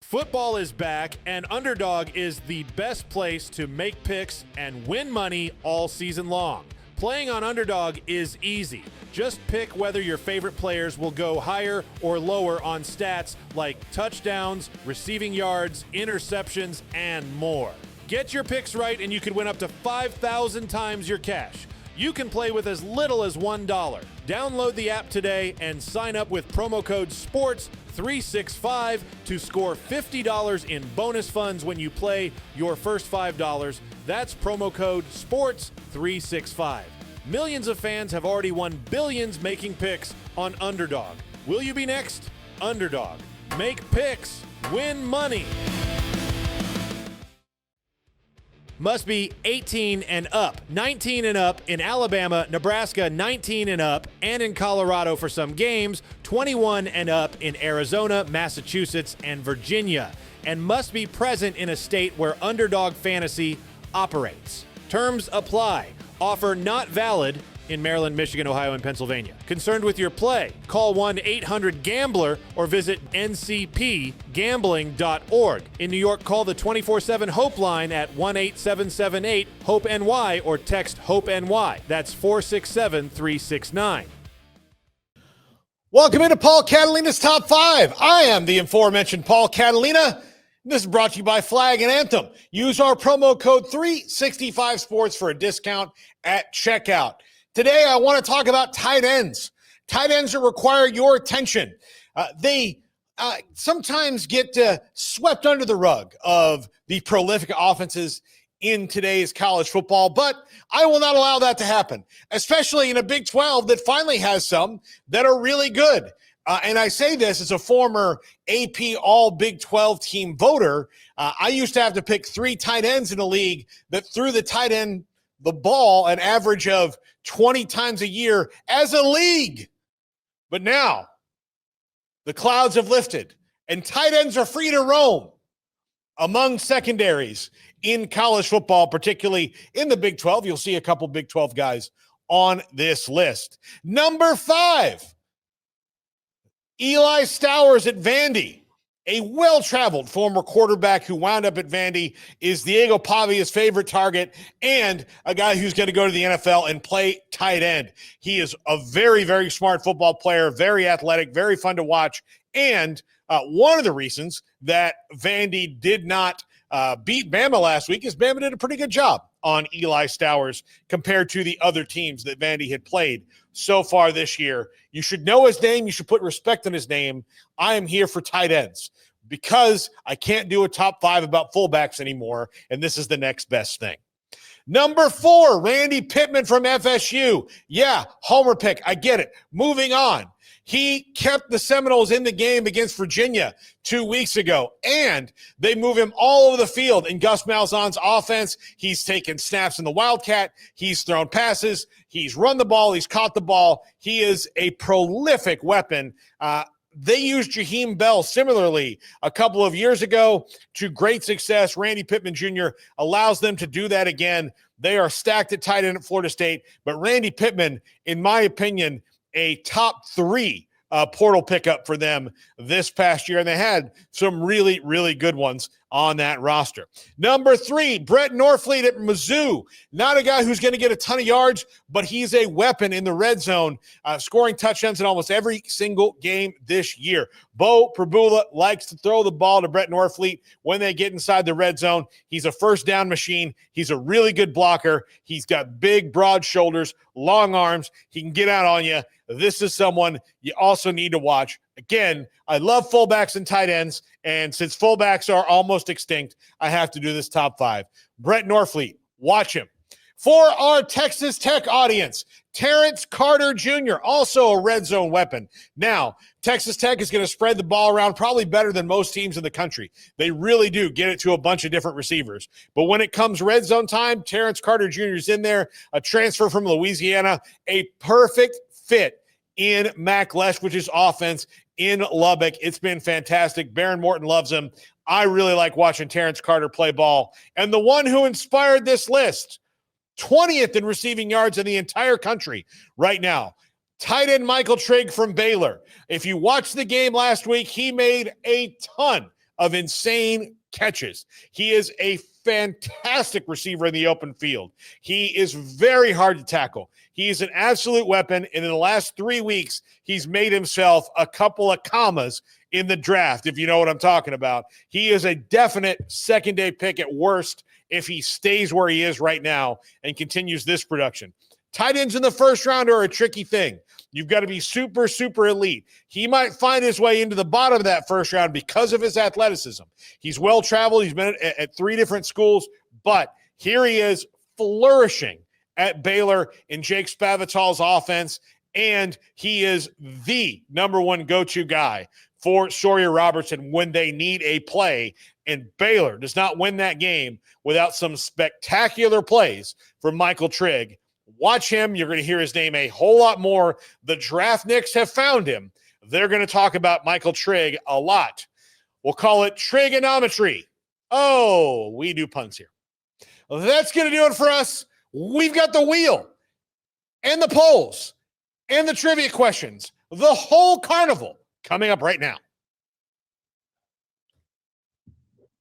Football is back, and Underdog is the best place to make picks and win money all season long. Playing on Underdog is easy. Just pick whether your favorite players will go higher or lower on stats like touchdowns, receiving yards, interceptions, and more. Get your picks right and you can win up to 5,000 times your cash. You can play with as little as $1. Download the app today and sign up with promo code SPORTS365 to score $50 in bonus funds when you play your first $5. That's promo code SPORTS365. Millions of fans have already won billions making picks on Underdog. Will you be next? Underdog. Make picks. Win money. Must be 18 and up, 19 and up in Alabama, Nebraska, 19 and up, and in Colorado for some games, 21 and up in Arizona, Massachusetts, and Virginia, and must be present in a state where Underdog Fantasy operates. Terms apply. Offer not valid in Maryland, Michigan, Ohio, and Pennsylvania. Concerned with your play? Call 1-800-GAMBLER or visit ncpgambling.org. In New York, call the 24/7 Hope line at 1-8778-HOPE-NY or text HOPE-NY. That's 467-369. Welcome into Paul Catalina's Top 5. I am the aforementioned Paul Catalina. This is brought to you by Flag Anthem. Use our promo code 365sports for a discount at checkout. Today, I want to talk about tight ends. Tight ends that require your attention. They sometimes get swept under the rug of the prolific offenses in today's college football, but I will not allow that to happen, especially in a Big 12 that finally has some that are really good. And I say this as a former AP All Big 12 team voter. I used to have to pick 3 tight ends in a league that threw the tight end the ball an average of 20 times a year as a league. But now the clouds have lifted and tight ends are free to roam among secondaries in college football, particularly in the Big 12. You'll see a couple Big 12 guys on this list. Number 5, Eli Stowers at Vandy. A well-traveled former quarterback who wound up at Vandy, is Diego Pavia's favorite target and a guy who's going to go to the NFL and play tight end. He is a very, very smart football player, very athletic, very fun to watch, and one of the reasons that Vandy did not beat Bama last week is Bama did a pretty good job on Eli Stowers compared to the other teams that Vandy had played so far this year. You should know his name. You should put respect on his name. I am here for tight ends because I can't do a top 5 about fullbacks anymore, and this is the next best thing. Number 4, Randy Pittman from FSU. Yeah, homer pick. I get it. Moving on. He kept the Seminoles in the game against Virginia 2 weeks ago, and they move him all over the field in Gus Malzahn's offense. He's taken snaps in the Wildcat. He's thrown passes. He's run the ball. He's caught the ball. He is a prolific weapon. They used Jaheim Bell similarly a couple of years ago to great success. Randy Pittman Jr. allows them to do that again. They are stacked at tight end at Florida State, but Randy Pittman, in my opinion, a top 3 portal pickup for them this past year, and they had some really, really good ones on that roster. Number 3, Brett Norfleet at Mizzou. Not a guy who's going to get a ton of yards, but he's a weapon in the red zone, scoring touchdowns in almost every single game this year. Bo Prabula likes to throw the ball to Brett Norfleet when they get inside the red zone. He's a first down machine. He's a really good blocker. He's got big, broad shoulders, long arms. He can get out on you. This is someone you also need to watch. Again, I love fullbacks and tight ends, and since fullbacks are almost extinct, I have to do this top 5. Brett Norfleet, watch him. For our Texas Tech audience, Terrence Carter Jr., also a red zone weapon. Now, Texas Tech is going to spread the ball around probably better than most teams in the country. They really do get it to a bunch of different receivers. But when it comes red zone time, Terrence Carter Jr. is in there, a transfer from Louisiana, a perfect fit in Mac Leschwich's offense in Lubbock. It's been fantastic. Baron Morton loves him. I really like watching Terrence Carter play ball. And the one who inspired this list, 20th in receiving yards in the entire country right now, tight end Michael Trigg from Baylor. If you watched the game last week, he made a ton of insane catches. He is a fantastic receiver in the open field. He is very hard to tackle. He is an absolute weapon, and in the last 3 weeks, he's made himself a couple of commas in the draft, if you know what I'm talking about. He is a definite second-day pick at worst if he stays where he is right now and continues this production. Tight ends in the first round are a tricky thing. You've got to be super, super elite. He might find his way into the bottom of that first round because of his athleticism. He's well-traveled. He's been at 3 different schools, but here he is flourishing at Baylor in Jake Spavital's offense, and he is the number one go-to guy for Sawyer Robertson when they need a play, and Baylor does not win that game without some spectacular plays from Michael Trigg. Watch him. You're going to hear his name a whole lot more. The Draft Nicks have found him. They're going to talk about Michael Trigg a lot. We'll call it trigonometry. Oh, we do puns here. That's going to do it for us. We've got the wheel and the polls and the trivia questions, the whole carnival coming up right now.